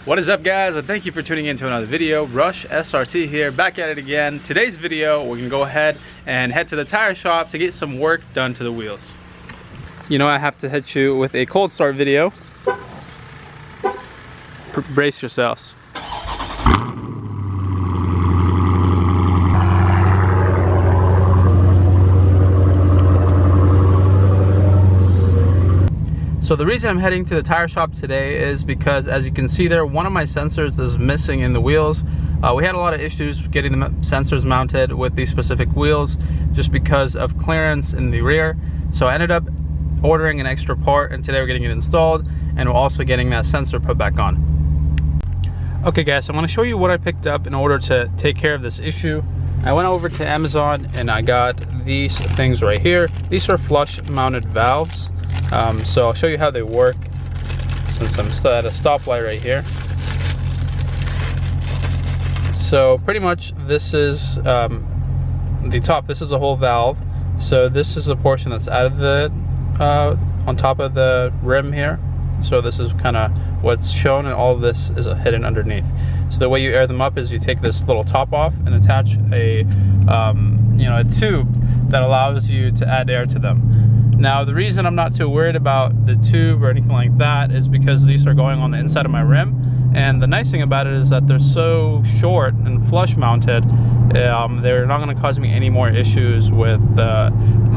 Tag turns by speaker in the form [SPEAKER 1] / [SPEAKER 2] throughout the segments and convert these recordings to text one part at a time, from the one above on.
[SPEAKER 1] What is up, guys, and thank you for tuning in to another video. Rush SRT here, back at it again. Today's video, we're gonna go ahead and head to the tire shop to get some work done to the wheels. You know, I have to hit you with a cold start video. Brace yourselves. So the reason I'm heading to the tire shop today is because, as you can see there, one of my sensors is missing in the wheels. We had a lot of issues getting the sensors mounted with these specific wheels just because of clearance in the rear. So I ended up ordering an extra part, and today we're getting it installed, and we're also getting that sensor put back on. Okay guys, so I'm going to show you what I picked up in order to take care of this issue. I went over to Amazon and I got these things right here. These are flush mounted valves. So I'll show you how they work since I'm still at a stoplight right here. So pretty much this is the top. This is a whole valve. So this is the portion that's out of the on top of the rim here. So this is kind of what's shown, and all of this is hidden underneath. So the way you air them up is you take this little top off and attach a a tube that allows you to add air to them. Now, the reason I'm not too worried about the tube or anything like that is because these are going on the inside of my rim, and the nice thing about it is that they're so short and flush mounted, they're not going to cause me any more issues with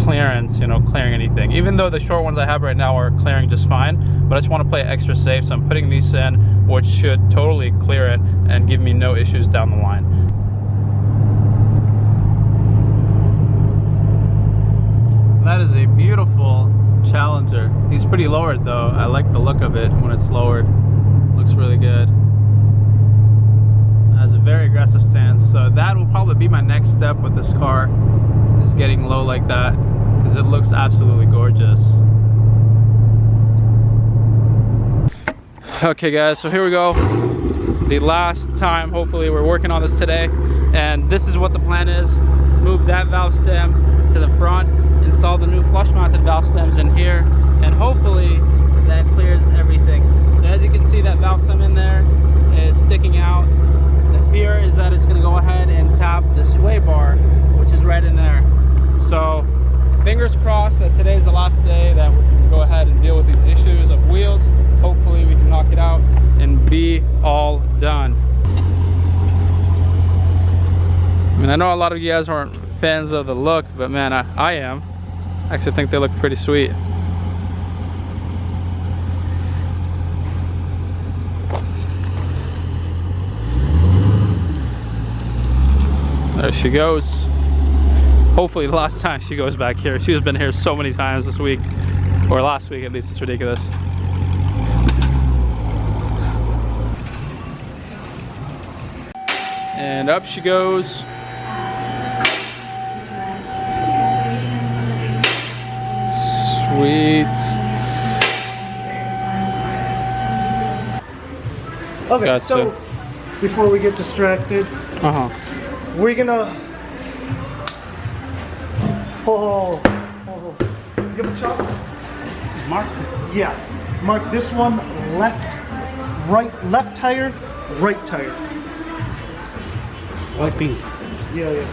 [SPEAKER 1] clearance, clearing anything. Even though the short ones I have right now are clearing just fine, but I just want to play extra safe, so I'm putting these in, which should totally clear it and give me no issues down the line. That is a beautiful Challenger. He's pretty lowered though. I like the look of it when it's lowered. Looks really good. Has a very aggressive stance. So that will probably be my next step with this car, is getting low like that, because it looks absolutely gorgeous. Okay guys, so here we go. The last time, hopefully we're working on this today, and this is what the plan is. Move that valve stem to the front, install the new flush mounted valve stems in here, and hopefully that clears everything. So as you can see, that valve stem in there is sticking out. The fear is that it's going to go ahead and tap the sway bar, which is right in there. So fingers crossed that today is the last day that we can go ahead and deal with these issues of wheels. Hopefully we can knock it out and be all done. I mean, I know a lot of you guys aren't fans of the look, but man, I am. I actually think they look pretty sweet. There she goes. Hopefully the last time she goes back here. She's been here so many times this week, or last week at least. It's ridiculous. And up she goes. Sweet.
[SPEAKER 2] Okay,
[SPEAKER 1] gotcha.
[SPEAKER 2] So before we get distracted, we're gonna give a shot.
[SPEAKER 1] Mark?
[SPEAKER 2] Yeah, mark this one left, right, left tire, right tire.
[SPEAKER 1] White pink.
[SPEAKER 2] Yeah.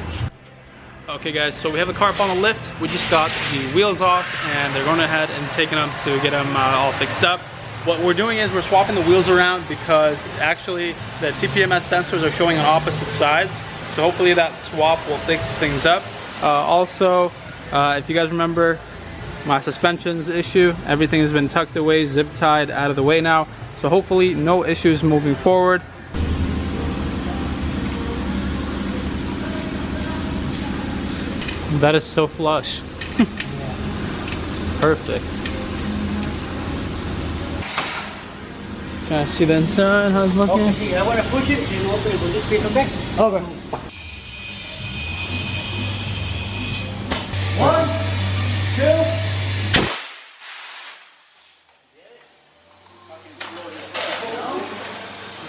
[SPEAKER 1] Okay guys, so we have the car up on the lift. We just got the wheels off, and they're going ahead and taking them to get them all fixed up. What we're doing is we're swapping the wheels around because actually the TPMS sensors are showing on opposite sides. So hopefully that swap will fix things up. Also, if you guys remember my suspensions issue, everything has been tucked away, zip tied, out of the way now. So hopefully no issues moving forward. That is so flush. Perfect. Can I see the inside? How's it looking?
[SPEAKER 3] Okay, I want to push it and open it with this piece, okay?
[SPEAKER 2] Okay. 1, 2.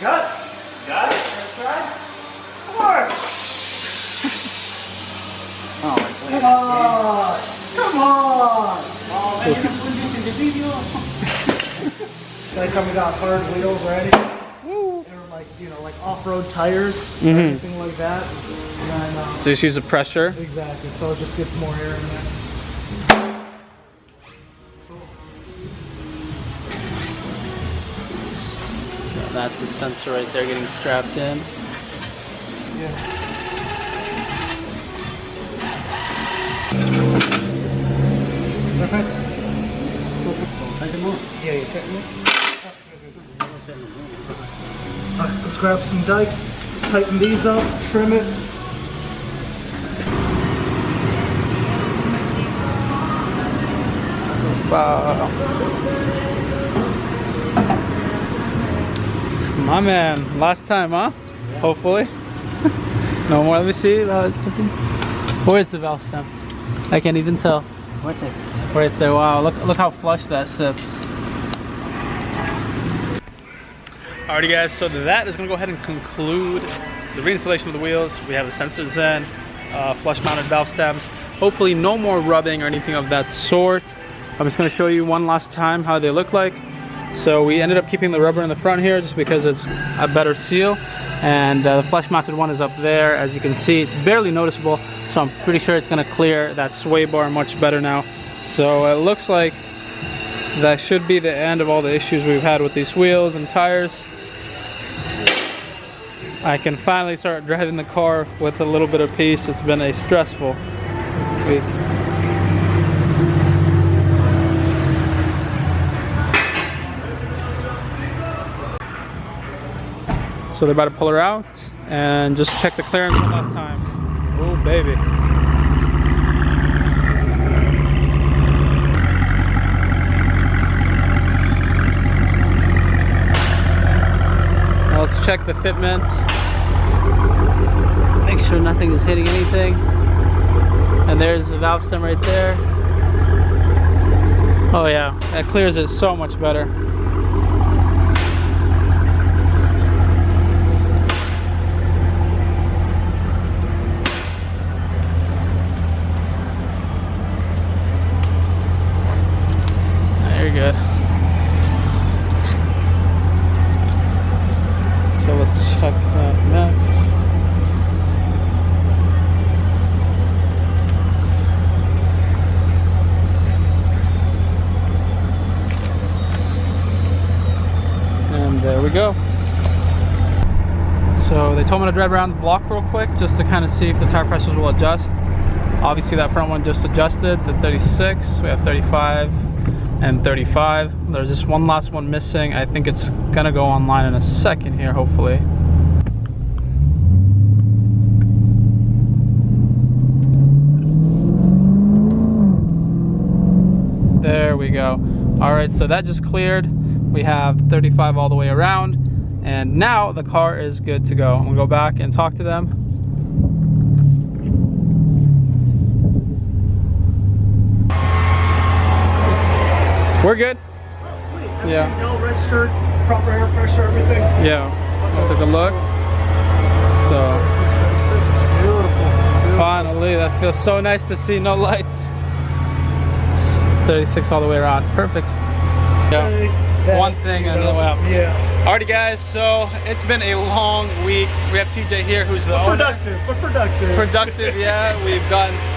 [SPEAKER 2] Got it?
[SPEAKER 3] Got it?
[SPEAKER 2] Let's try. Come on. Come on! Come on!
[SPEAKER 3] Oh, man, you're putting this in the video.
[SPEAKER 2] They coming out hard wheels ready.
[SPEAKER 1] Woo.
[SPEAKER 2] like, you know, like off-road tires or anything like that. And then,
[SPEAKER 1] So just use the pressure.
[SPEAKER 2] exactly, so it just gets more air in there.
[SPEAKER 1] That's the sensor right there getting strapped in.
[SPEAKER 2] Yeah. Perfect. Yeah, you take more. Alright, let's grab some dikes, tighten these up, trim it.
[SPEAKER 1] Wow. My man, last time, huh? Yeah. Hopefully. No more, let me see. Where's the valve stem? I can't even tell.
[SPEAKER 3] Right there.
[SPEAKER 1] Right there, wow, look how flush that sits. Alrighty guys, so that is gonna go ahead and conclude the reinstallation of the wheels. We have the sensors in, flush mounted valve stems. Hopefully no more rubbing or anything of that sort. I'm just gonna show you one last time how they look like. So we ended up keeping the rubber in the front here just because it's a better seal. And the flush mounted one is up there. As you can see, it's barely noticeable. So I'm pretty sure it's gonna clear that sway bar much better now. So it looks like that should be the end of all the issues we've had with these wheels and tires. I can finally start driving the car with a little bit of peace. It's been a stressful week. So they're about to pull her out and just check the clearance one last time. Oh baby. Now let's check the fitment. Make sure nothing is hitting anything. And there's the valve stem right there. Oh yeah, that clears it so much better. Good. So let's check that next. And there we go. So they told me to drive around the block real quick just to kind of see if the tire pressures will adjust. Obviously that front one just adjusted to 36. We have 35. And 35. There's just one last one missing. I think it's gonna go online in a second here, hopefully. There we go. All right, so that just cleared. We have 35 all the way around, and now the car is good to go. I'm gonna go back and talk to them. We're good.
[SPEAKER 2] Oh, sweet.
[SPEAKER 1] Yeah.
[SPEAKER 2] All registered, proper air pressure, everything.
[SPEAKER 1] Yeah. I took a look. So.
[SPEAKER 2] Beautiful.
[SPEAKER 1] Finally, that feels so nice to see. No lights. 36 all the way around. Perfect. Yeah. One thing and another way up.
[SPEAKER 2] Yeah.
[SPEAKER 1] Alrighty guys, so it's been a long week. We have TJ here who's the owner.
[SPEAKER 2] Productive, but productive.
[SPEAKER 1] Productive, yeah. We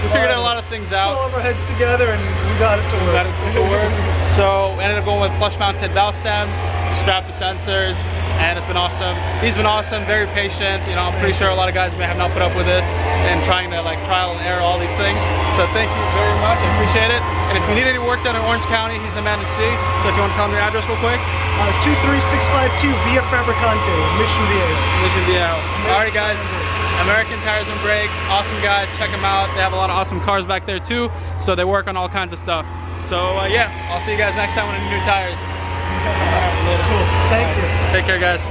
[SPEAKER 1] figured out a lot of things out.
[SPEAKER 2] All of our heads together and we got it to work.
[SPEAKER 1] Got it to work. So we ended up going with flush mounted valve stems, strapped the sensors, and it's been awesome. He's been awesome, very patient. You know, I'm pretty sure a lot of guys may have not put up with this and trying to like trial and error all these things. So thank you very much, I appreciate it. And if you need any work done in Orange County, he's the man to see. So if you want to tell him your address real quick.
[SPEAKER 2] 23652 Via Fabricante, Mission Viejo.
[SPEAKER 1] Mission Viejo. Alright guys, American Tires and Brakes, awesome guys, check them out. They have a lot of awesome cars back there too, so they work on all kinds of stuff. So yeah, I'll see you guys next time when I need new tires. Alright, later.
[SPEAKER 2] Cool, thank you.
[SPEAKER 1] Take care guys.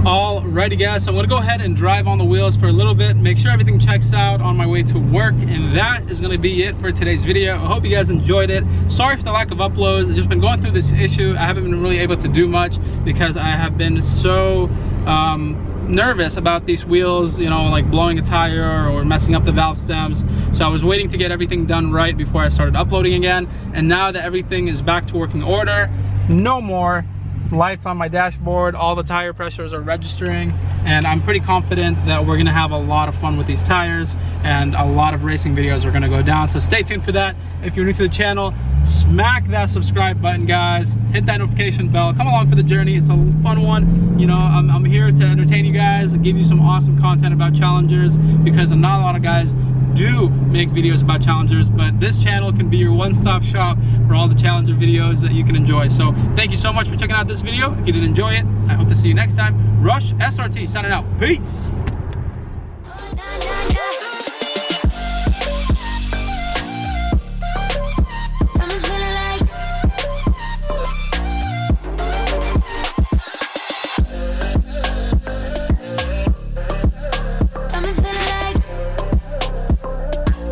[SPEAKER 1] Alrighty guys, so I'm gonna go ahead and drive on the wheels for a little bit, make sure everything checks out on my way to work, and that is gonna be it for today's video. I hope you guys enjoyed it. Sorry for the lack of uploads. I've just been going through this issue. I haven't been really able to do much because I have been so nervous about these wheels, you know, like blowing a tire or messing up the valve stems. So I was waiting to get everything done right before I started uploading again, and now that everything is back to working order, no more lights on my dashboard. All the tire pressures are registering, and I'm pretty confident that we're gonna have a lot of fun with these tires, and a lot of racing videos are gonna go down. So stay tuned for that. If you're new to the channel, smack that subscribe button, guys. Hit that notification bell. Come along for the journey. It's a fun one. You know, I'm here to entertain you guys and give you some awesome content about Challengers, because not a lot of guys do make videos about Challengers, but this channel can be your one-stop shop for all the Challenger videos that you can enjoy. So thank you so much for checking out this video. If you did enjoy it, I hope to see you next time. Rush SRT signing out. Peace.